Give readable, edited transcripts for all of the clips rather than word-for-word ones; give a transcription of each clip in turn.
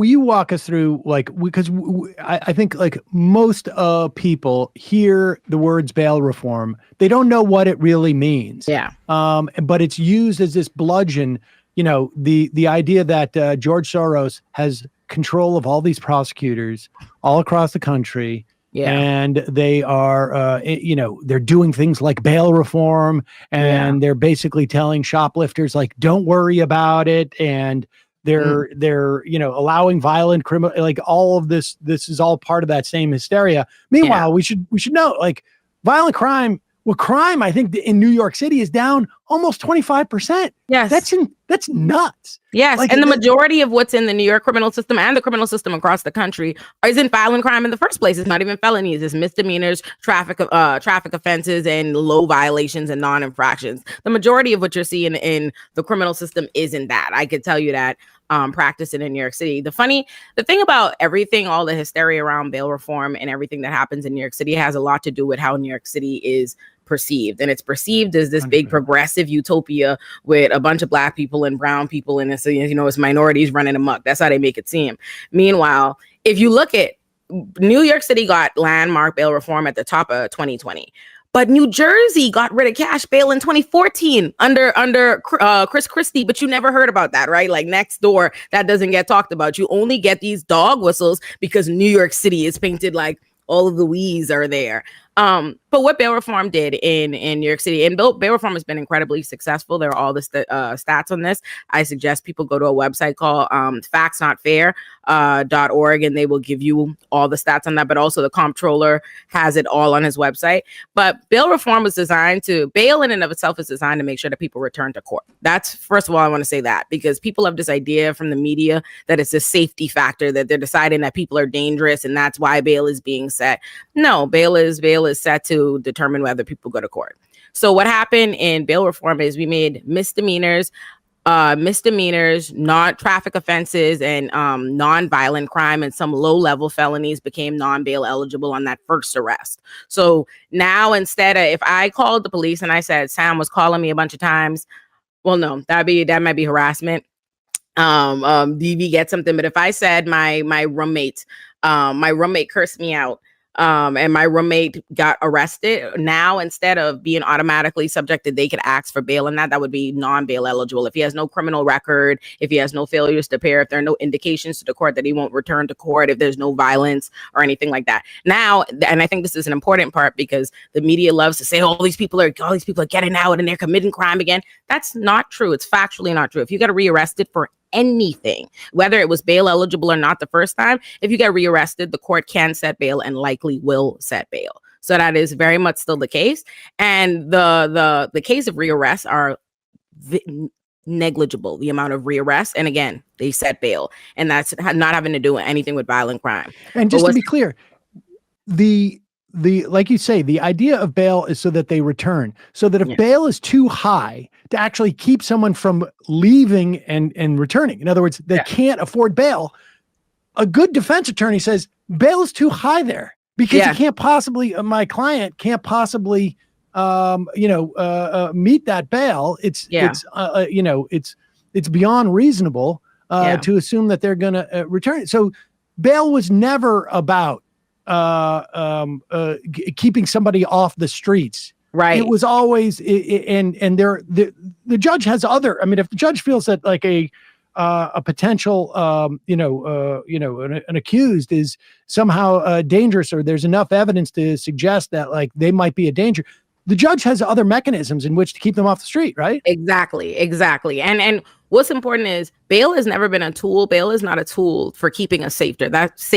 will you walk us through, like, because I think like most people hear the words bail reform, they don't know what it really means. Yeah. But it's used as this bludgeon. The idea that George Soros has control of all these prosecutors all across the country. Yeah. And they are, they're doing things like bail reform, and they're basically telling shoplifters, like, don't worry about it. And they're allowing violent criminal, like all of this is all part of that same hysteria. Meanwhile, we should know, like, violent crime. Well, crime, I think, in New York City is down almost 25%. Yes. That's nuts. Yes. Like, and the majority of what's in the New York criminal system and the criminal system across the country isn't violent crime in the first place. It's not even felonies. It's misdemeanors, traffic offenses, and low violations and non-infractions. The majority of what you're seeing in the criminal system isn't that. I could tell you that. Practicing in New York City. The thing about everything, all the hysteria around bail reform and everything that happens in New York City has a lot to do with how New York City is perceived. And it's perceived as this big progressive utopia with a bunch of Black people and brown people in it. So, it's minorities running amok. That's how they make it seem. Meanwhile, if you look at New York City got landmark bail reform at the top of 2020. But New Jersey got rid of cash bail in 2014 under Chris Christie, but you never heard about that, right? Like, next door, that doesn't get talked about. You only get these dog whistles because New York City is painted like all of the wees are there. But what bail reform did in New York City, and bail reform has been incredibly successful. There are all the stats on this. I suggest people go to a website called factsnotfair.org, and they will give you all the stats on that. But also the comptroller has it all on his website. But bail reform was bail in and of itself is designed to make sure that people return to court. That's, first of all, I want to say that, because people have this idea from the media that it's a safety factor, that they're deciding that people are dangerous and that's why bail is being set. No, bail is set to determine whether people go to court. So what happened in bail reform is we made misdemeanors, not traffic offenses, and non-violent crime, and some low-level felonies became non-bail eligible on that first arrest. So now, instead of, if I called the police and I said Sam was calling me a bunch of times, well, no, that might be harassment. DV get something. But if I said my roommate cursed me out, and my roommate got arrested, now instead of being automatically subjected, they could ask for bail, and that would be non-bail eligible. If he has no criminal record, if he has no failures to appear, if there are no indications to the court that he won't return to court, if there's no violence or anything like that. Now, and I think this is an important part, because the media loves to say, all these people are getting out and they're committing crime again. That's not true. It's factually not true. If you get rearrested for anything, whether it was bail eligible or not the first time, if you get rearrested, the court can set bail and likely will set bail. So that is very much still the case. And the case of rearrests are negligible, the amount of rearrests. And again, they set bail, and that's not having to do with anything with violent crime. And just to be clear, the like you say, the idea of bail is so that they return, so that if bail is too high to actually keep someone from leaving and returning, in other words, they can't afford bail, a good defense attorney says bail is too high there, because he can't possibly, my client can't possibly, meet that bail. It's beyond reasonable to assume that they're going to return. So bail was never about keeping somebody off the streets. Right. It was always, the judge has other, I mean, if the judge feels that like a potential, an accused is somehow dangerous, or there's enough evidence to suggest that like they might be a danger, the judge has other mechanisms in which to keep them off the street, right? Exactly. And what's important is bail has never been a tool. Bail is not a tool for keeping us safer. That's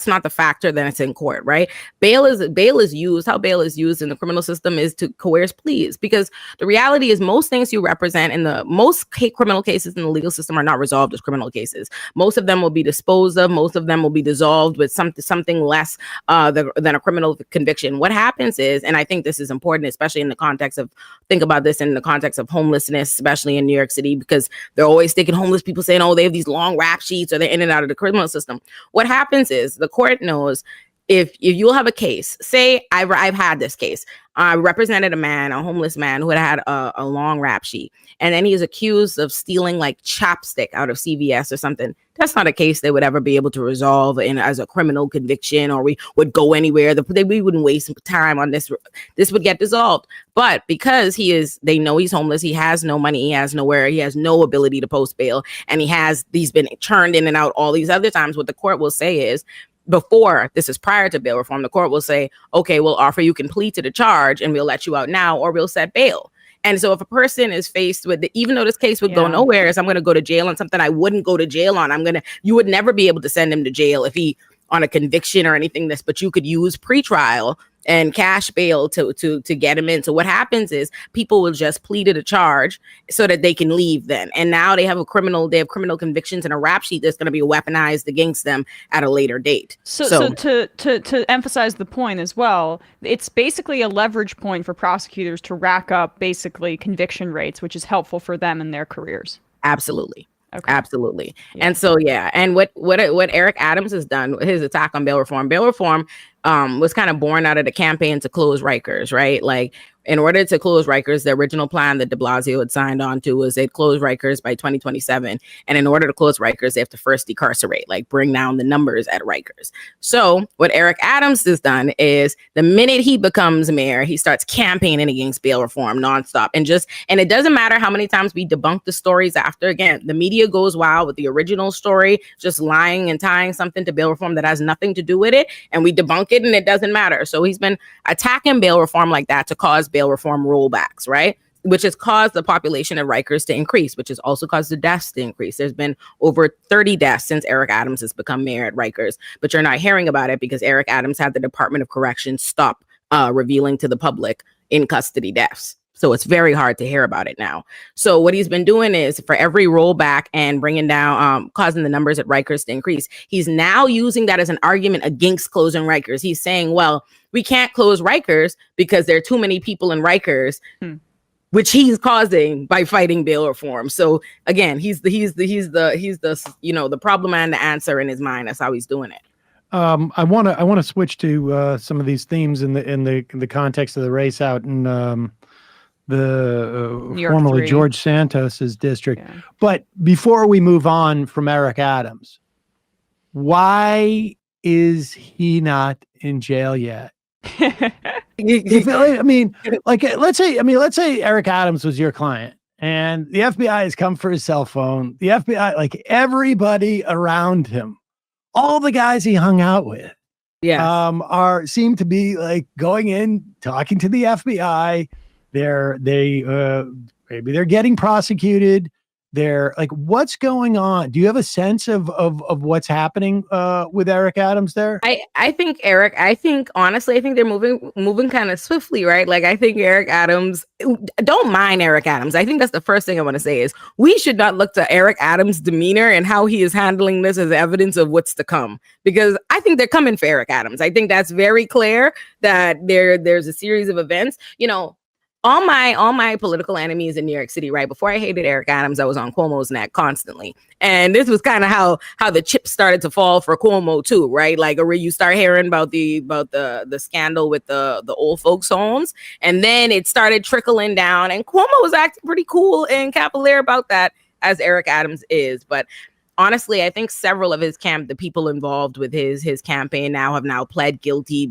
not the factor that it's in court, right? Bail is used. How bail is used in the criminal system is to coerce pleas, because the reality is most things you represent in the most criminal cases in the legal system are not resolved as criminal cases. Most of them will be disposed of. Most of them will be dissolved with something less than a criminal conviction. What happens is, and I think this is important, especially in the context of, think about this in the context of homelessness, especially in New York City, because they're always thinking homeless people saying, oh, they have these long rap sheets, or they're in and out of the criminal system. What happens is the court knows if you'll have a case, say I've had this case, represented a homeless man who had a long rap sheet. And then he is accused of stealing like chapstick out of CVS or something. That's not a case they would ever be able to resolve as a criminal conviction, or we would go anywhere. We wouldn't waste time on this. This would get dissolved. But because they know he's homeless, he has no money, he has nowhere, he has no ability to post bail, and he's been turned in and out all these other times. What the court will say is, this is prior to bail reform, the court will say, okay, we'll offer you complete to the charge and we'll let you out now, or we'll set bail. And so if a person is faced with, even though this case would go nowhere, is I'm going to go to jail on something I wouldn't go to jail on. You would never be able to send him to jail if he on a conviction or anything but you could use pretrial and cash bail to get him in. So what happens is people will just plead to the charge so that they can leave then. And now they have criminal convictions and a rap sheet that's going to be weaponized against them at a later date. So to emphasize the point as well, it's basically a leverage point for prosecutors to rack up basically conviction rates, which is helpful for them in their careers. Absolutely. Okay. Absolutely. Yeah. And so, and what Eric Adams has done, his attack on bail reform was kind of born out of the campaign to close Rikers, right? Like, in order to close Rikers, the original plan that de Blasio had signed on to was they'd close Rikers by 2027. And in order to close Rikers, they have to first decarcerate, like bring down the numbers at Rikers. So what Eric Adams has done is the minute he becomes mayor, he starts campaigning against bail reform nonstop. And it doesn't matter how many times we debunk the stories after. Again, the media goes wild with the original story, just lying and tying something to bail reform that has nothing to do with it. And we debunk it and it doesn't matter. So he's been attacking bail reform like that to cause bail reform rollbacks, right? Which has caused the population of Rikers to increase, which has also caused the deaths to increase. There's been over 30 deaths since Eric Adams has become mayor at Rikers, but you're not hearing about it because Eric Adams had the Department of Corrections stop revealing to the public in custody deaths. So it's very hard to hear about it now. So what he's been doing is for every rollback and bringing down, causing the numbers at Rikers to increase, he's now using that as an argument against closing Rikers. He's saying, well, we can't close Rikers because there are too many people in Rikers, which he's causing by fighting bail reform. So again, he's the problem and the answer in his mind. That's how he's doing it. I want to switch to some of these themes in the context of the race out in formerly 3. George Santos's district. Yeah. But before we move on from Eric Adams, why is he not in jail yet? I mean, let's say Eric Adams was your client and the FBI has come for his cell phone. The FBI, like everybody around him, all the guys he hung out with, seem to be like going in, talking to the FBI. Maybe they're getting prosecuted. They're like, what's going on? Do you have a sense of what's happening with Eric Adams there? I think honestly, they're moving kind of swiftly, right? Like, I think Eric Adams, don't mind Eric Adams. I think that's the first thing I want to say is we should not look to Eric Adams' demeanor and how he is handling this as evidence of what's to come, because I think they're coming for Eric Adams. I think that's very clear that there's a series of events, all my political enemies in New York City, right? Before I hated Eric Adams, I was on Cuomo's neck constantly. And this was kind of how the chips started to fall for Cuomo too, right? Like, where you start hearing about the scandal with the old folks' homes. And then it started trickling down. And Cuomo was acting pretty cool and cavalier about that, as Eric Adams is. But honestly, I think several of the people involved with his campaign have pled guilty,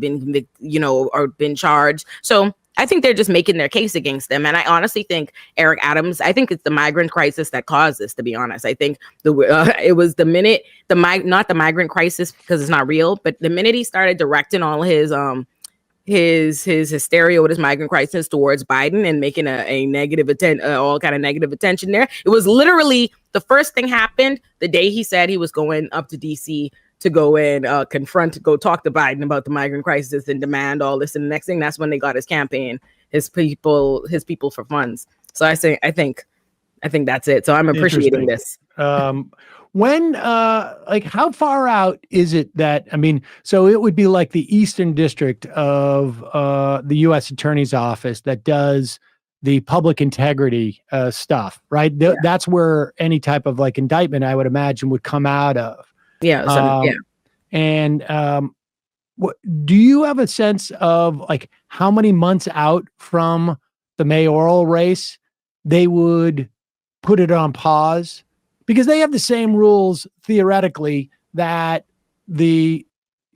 or been charged. So I think they're just making their case against them. And I honestly think Eric Adams, I think it's the migrant crisis that caused this, to be honest. I think it was the minute not the migrant crisis because it's not real, but the minute he started directing all his hysteria with his migrant crisis towards Biden and making a negative all kind of negative attention there. It was literally the first thing happened the day he said he was going up to DC to go and go talk to Biden about the migrant crisis and demand all this. And the next thing, that's when they got his campaign, his people for funds. So I think that's it. So I'm appreciating this. When, how far out is it that, so it would be like the Eastern District of the U.S. Attorney's Office that does the public integrity stuff, right? That's where any type of indictment, I would imagine, would come out of. Yeah. And what do you have a sense of, like, how many months out from the mayoral race they would put it on pause? Because they have the same rules theoretically that the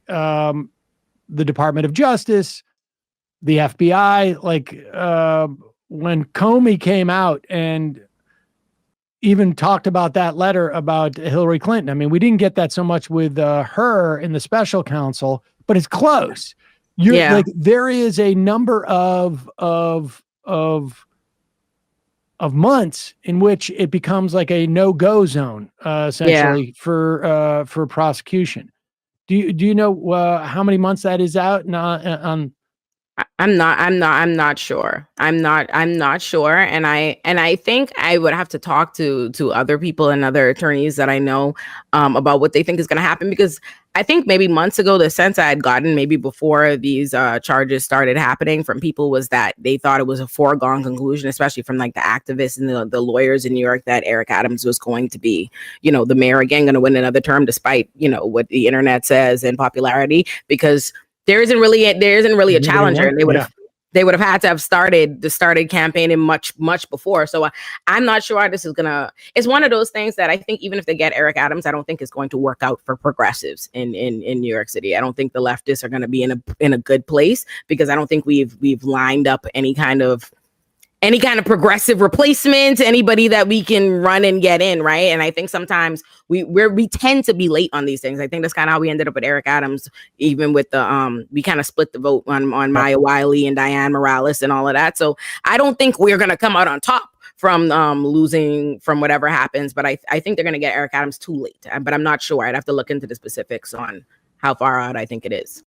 Department of Justice, the FBI, like when Comey came out and even talked about that letter about Hillary Clinton. I mean, we didn't get that so much with her in the special counsel, but it's close. Like, there is a number of months in which it becomes like a no-go zone, essentially, for prosecution. Do you know how many months that is out? I'm not sure. I'm not sure. And I think I would have to talk to other people and other attorneys that I know about what they think is going to happen, because I think maybe months ago, the sense I had gotten maybe before these charges started happening from people was that they thought it was a foregone conclusion, especially from like the activists and the lawyers in New York, that Eric Adams was going to be, the mayor again, going to win another term, despite, what the internet says and popularity, because there isn't really a challenger, and they would have had to have started campaigning much before. So I'm not sure how this is gonna. It's one of those things that I think even if they get Eric Adams, I don't think it's going to work out for progressives in New York City. I don't think the leftists are going to be in a good place, because I don't think we've lined up any kind of progressive replacement, anybody that we can run and get in, right? And I think sometimes we tend to be late on these things. I think that's kind of how we ended up with Eric Adams, even with the we kind of split the vote on Maya Wiley and Diane Morales and all of that. So I don't think we're gonna come out on top from losing from whatever happens, but I think they're gonna get Eric Adams too late. But I'm not sure. I'd have to look into the specifics on how far out I think it is.